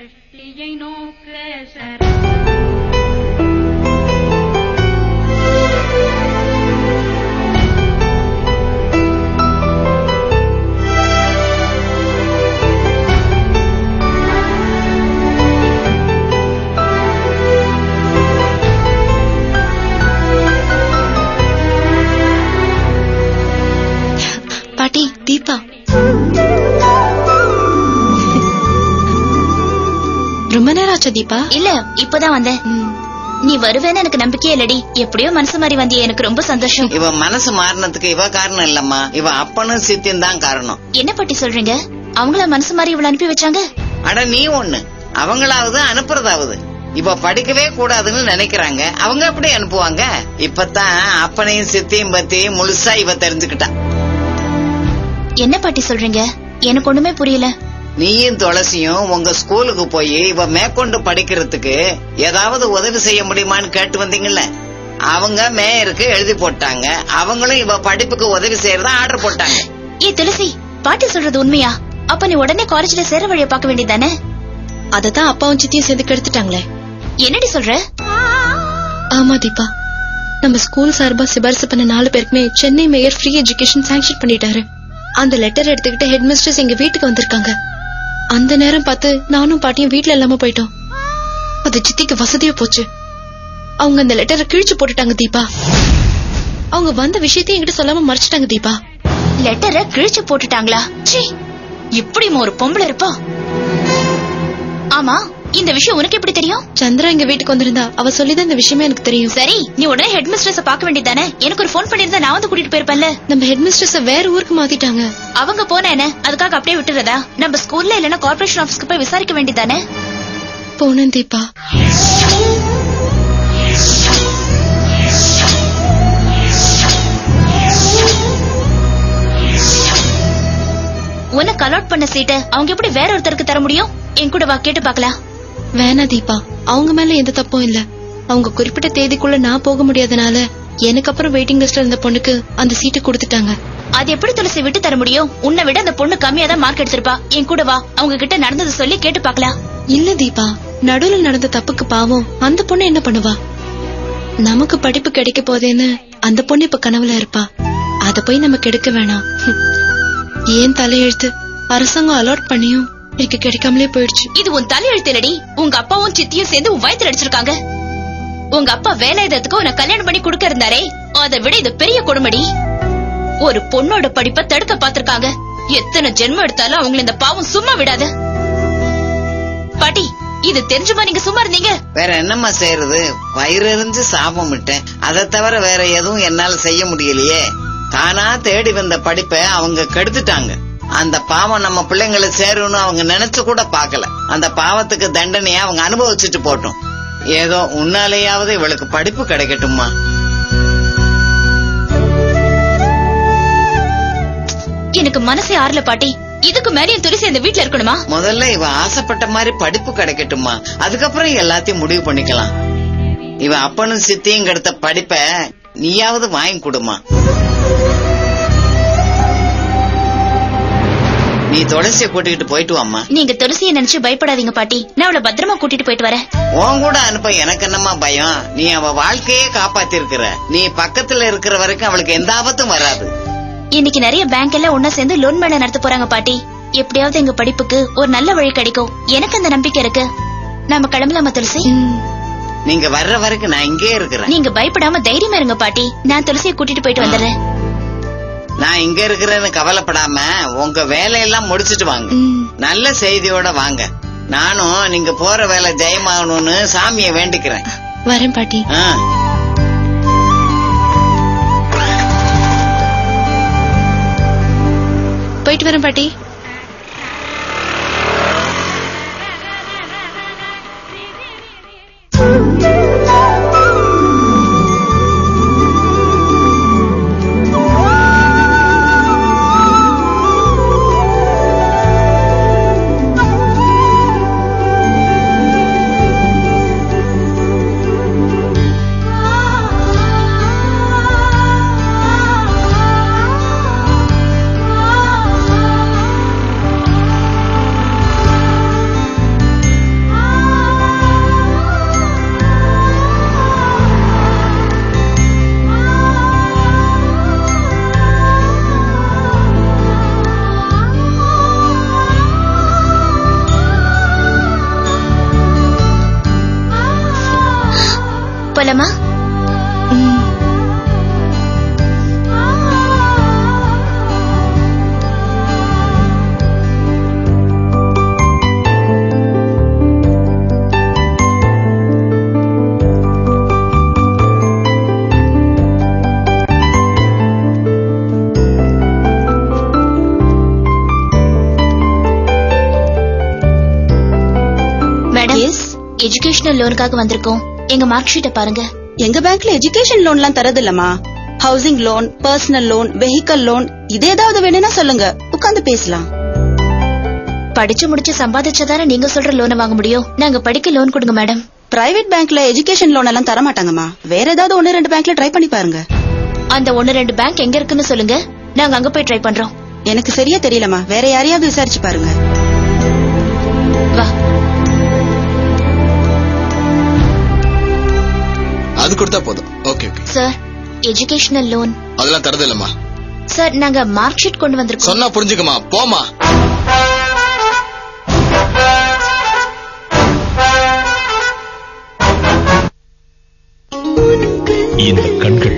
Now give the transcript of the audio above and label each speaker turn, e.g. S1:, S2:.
S1: பாட்டி தீபா, ரொம்ப நேரம் ஆச்சா தீபா?
S2: இல்ல, இப்பதான் வந்தேன். நீ வருவேன்னு எனக்கு நம்பிக்கையே இல்லடி. எப்படியோ மனசு மாறி வந்திய, எனக்கு ரொம்ப சந்தோஷம்.
S3: இவ மனசு மாறினதுக்கு இவ காரணம் இல்லம்மா, இவ அப்பனும் சித்தியும் தான் காரணம்.
S2: என்ன பாட்டி சொல்றீங்க? அவங்கள மனசு மாறி இவ்வளவு அனுப்பி வச்சாங்க?
S3: அட நீ ஒண்ணு, அவங்களாவது அனுப்புறதாவது. இப்ப படிக்கவே கூடாதுன்னு நினைக்கிறாங்க, அவங்க எப்படி அனுப்புவாங்க? இப்பதான் அப்பனையும் சித்தியும் பத்தி முழுசா இவ தெரிஞ்சுக்கிட்டா.
S2: என்ன பாட்டி சொல்றீங்க? எனக்கு ஒண்ணுமே புரியல.
S3: நீயும் துளசியும் உங்க ஸ்கூலுக்கு போய் இவ மேற்கொண்டு படிக்கிறதுக்கு ஏதாவது உதவி செய்ய முடியுமான்னு கேட்டு வந்தீங்கல்ல, அவங்க மேயருக்கு எழுதி போட்டாங்க. அவங்களும் இவ படிப்புக்கு உதவி செய்யறதா ஆர்டர் போட்டாங்க.
S2: ஏ துளசி, பாட்டி சொல்றது உண்மையா? அப்ப நீ உடனே காலேஜ்ல சேர வழிய பார்க்க வேண்டியதானே?
S1: அததான் அப்பாவும் சித்தியும் சேர்ந்து கெடுத்துட்டாங்களே.
S2: என்னடி சொல்ற?
S1: ஆமா தீபா, நம்ம ஸ்கூல் சார்பா சிபாரிசு பண்ண 4 பேருக்குமே Chennai mayor free education sanction பண்ணிட்டாரு. அந்த லெட்டர் எடுத்துக்கிட்டு ஹெட் மிஸ்டர்ஸ் எங்க வீட்டுக்கு வந்திருக்காங்க. அந்த நேரம் பார்த்து நானும் பாட்டியும் வீட்டுல இல்லாம போயிட்டோம். அது சித்திக்கு வசதியா போச்சு. அவங்க அந்த லெட்டரை கிழிச்சு போட்டுட்டாங்க தீபா. அவங்க வந்த விஷயத்தையும் என்கிட்ட சொல்லாம மறைச்சிட்டாங்க தீபா.
S2: லெட்டரை கிழிச்சு போட்டுட்டாங்களா? இப்படி ஒரு பொம்பளை இருப்பா? ஆமா, இந்த விஷயம் உனக்கு எப்படி தெரியும்?
S1: சந்திரா எங்க வீட்டுக்கு வந்திருந்தா, அவ சொல்லிதான் இந்த விஷயமே எனக்கு தெரியும்.
S2: சரி, நீ உடனே ஹெட் மிஸ்ட்ரஸ பாக்க வேண்டியதானே? எனக்கு ஒரு போன் பண்ணிருந்தா நான் வந்து கூட்டிட்டு போயிருப்பேன்ல.
S1: நம்ம ஹெட் மிஸ்ட்ரஸ வேற ஊருக்கு மாத்திட்டாங்க.
S2: அவங்க போன என்ன, அதுக்காக அப்படியே விட்டுறதா? நம்ம ஸ்கூல்ல இல்லன்னா கார்ப்பரேஷன் ஆபீஸ்க்கு போய் விசாரிக்க வேண்டியதானே?
S1: போனேன் தீபா.
S2: உனக்கு அலாட் பண்ண சீட்டை அவங்க எப்படி வேற ஒருத்தருக்கு தர முடியும்? என் கூட வா, கேட்டு பாக்கலாம்.
S1: வேணா தீபா, அவங்க மேல எந்த தப்பும் இல்ல. அவங்க குறிப்பிட்ட தேதிக்குள்ள நான் போக முடியாதனால எனக்கு அப்புறம் வெயிட்டிங் லிஸ்ட்ல இருந்த பொண்ணுக்கு அந்த சீட்டை கொடுத்துட்டாங்க.
S2: அது எப்படி துளசி விட்டு தர முடியும்? உன்னை விட அந்த பொண்ணு கம்மியா தான் மார்க் எடுத்திருப்பா. என் கூட வா, அவங்க கிட்ட நடந்தது சொல்லி கேட்டு பாக்கலாம்.
S1: இல்ல தீபா, நடுவுல நடந்த தப்புக்கு பாவம் அந்த பொண்ணு என்ன பண்ணுவா? நமக்கு படிப்பு கிடைக்க போதேன்னு அந்த பொண்ணு இப்ப கனவுல இருப்பா. அத போய் நம்ம கெடுக்க வேணாம். ஏன் தலையெழுத்து, அரசாங்கம் அலாட் பண்ணியும் எனக்கு கிடைக்காமலே போயிடுச்சு.
S2: இது உன் தலையெழுத்து இல்லடி, உங்க அப்பாவும் சித்தியும் சேர்ந்து உன் வயித்துல அடிச்சிருக்காங்க. உங்க அப்பா வேலாயுதத்துக்கு உன்னை கல்யாணம் பண்ணி கொடுக்க இருந்தாரே, அதை விட இது பெரிய கொடுமடி. ஒரு பொண்ணோட படிப்பை தடுக்க பாத்திருக்காங்க. எத்தனை ஜென்மம் எடுத்தாலும் அவங்களை இந்த பாவம் சும்மா விடாது. பாட்டி, இது தெரிஞ்சுமா நீங்க சும்மா இருந்தீங்க?
S3: வேற என்னம்மா செய்யறது? வயிறு எரிஞ்சு சாபம் விட்டேன். அதை தவிர வேற எதுவும் என்னால செய்ய முடியலையே. தானா தேடி வந்த படிப்பை அவங்க கெடுத்துட்டாங்க. அந்த பாவம் நம்ம பிள்ளைங்களை சேரும்னு அவங்க நினைச்சு கூட பாக்கல. அந்த பாவத்துக்கு தண்டனையா அவங்க அனுபவிச்சுட்டு போட்டோம். ஏதோ உன்னாலேயாவது இவளுக்கு படிப்பு கிடைக்கட்டும்மா.
S2: எனக்கு மனசே ஆறல பாட்டி. இதுக்கு மேலேயும் துளசி அந்த வீட்டுல இருக்கணுமா?
S3: முதல்ல இவ ஆசைப்பட்ட மாதிரி படிப்பு கிடைக்கட்டுமா, அதுக்கப்புறம் எல்லாத்தையும் முடிவு பண்ணிக்கலாம். இவ அப்பனும் சித்தியும் கெடுத்த படிப்ப நீயாவது வாங்கி கொடுமா. நீ துளசிய கூட்டிட்டு போயிட்டு வாமா.
S2: நீங்க துளசியை நினைச்சு பயப்படாதீங்க பாட்டி, நான் அவளை பத்திரமா கூட்டிட்டு போயிட்டு வரேன்.
S3: உன் கூட அனுப்ப எனக்கு என்னமா பயம்? நீ அவ வாழ்க்கையே காப்பாத்தி இருக்கிற. நீ பக்கத்துல இருக்கிற வரைக்கும் அவளுக்கு எந்த ஆபத்தும் வராது.
S2: இன்னைக்கு நிறைய பேங்க் எல்லாம் ஒன்னா சேர்ந்து லோன் மேல நடத்த போறாங்க பாட்டி. எப்படியாவது எங்க படிப்புக்கு ஒரு நல்ல வழி கிடைக்கும், எனக்கு அந்த நம்பிக்கை இருக்கு. நாம கிளம்பலாமா துளசி?
S3: நீங்க வர்ற வரைக்கும் நான் இங்கே இருக்கிறேன்.
S2: நீங்க பயப்படாம தைரியமா இருங்க பாட்டி, நான் துளசியை கூட்டிட்டு போயிட்டு வந்துடுறேன்.
S3: நான் இங்க இருக்கிறேன்னு கவலைப்படாம உங்க வேலையெல்லாம் முடிச்சிட்டு வாங்க. நல்ல செய்தியோட வாங்க. நானும் நீங்க போற வேலை ஜெயமாகணும்னு சாமிய வேண்டிக்கிறேன்.
S1: வரேன் பாட்டி. போயிட்டு வரேன் பாட்டி.
S2: போலாமா? எஜுகேஷனல் லோனுக்காக வந்திருக்கோம். எங்க மார்க் ஷீட்டை பாருங்க.
S4: எங்க பேங்க்ல எஜுகேஷன் லோன்லாம் தரது இல்லம்மா. Housing loan, personal loan, vehicle loan, இது ஏதாவது வேணும்னா சொல்லுங்க, உட்கார்ந்து பேசலாம்.
S2: படிச்சு முடிச்சு சம்பாதிச்சதானே நீங்க சொல்ற லோனை வாங்க முடியும். நாங்க படிக்க லோன் கொடுங்க மேடம்.
S4: பிரைவேட் பேங்க்ல எஜுகேஷன் லோன் எல்லாம் தர மாட்டாங்கம்மா. வேற ஏதாவது 1-2 பேங்க்ல ட்ரை பண்ணி பாருங்க.
S2: அந்த 1-2 பேங்க் எங்க இருக்குன்னு சொல்லுங்க, நாங்க அங்க போய் ட்ரை பண்றோம்.
S4: எனக்கு சரியா தெரியலம்மா, வேற யாரையாவது விசாரிச்சு பாருங்க.
S2: வா.
S5: அது கொடுத்தா போதும். Okay okay
S2: sir, educational loan
S5: அதெல்லாம் தரது இல்லம்மா.
S2: சார், நாங்க மார்க் ஷீட் கொண்டு வந்திருக்கோம்.
S5: சொன்னா புரிஞ்சுக்கமா, போமா.
S6: இந்த கண்கள்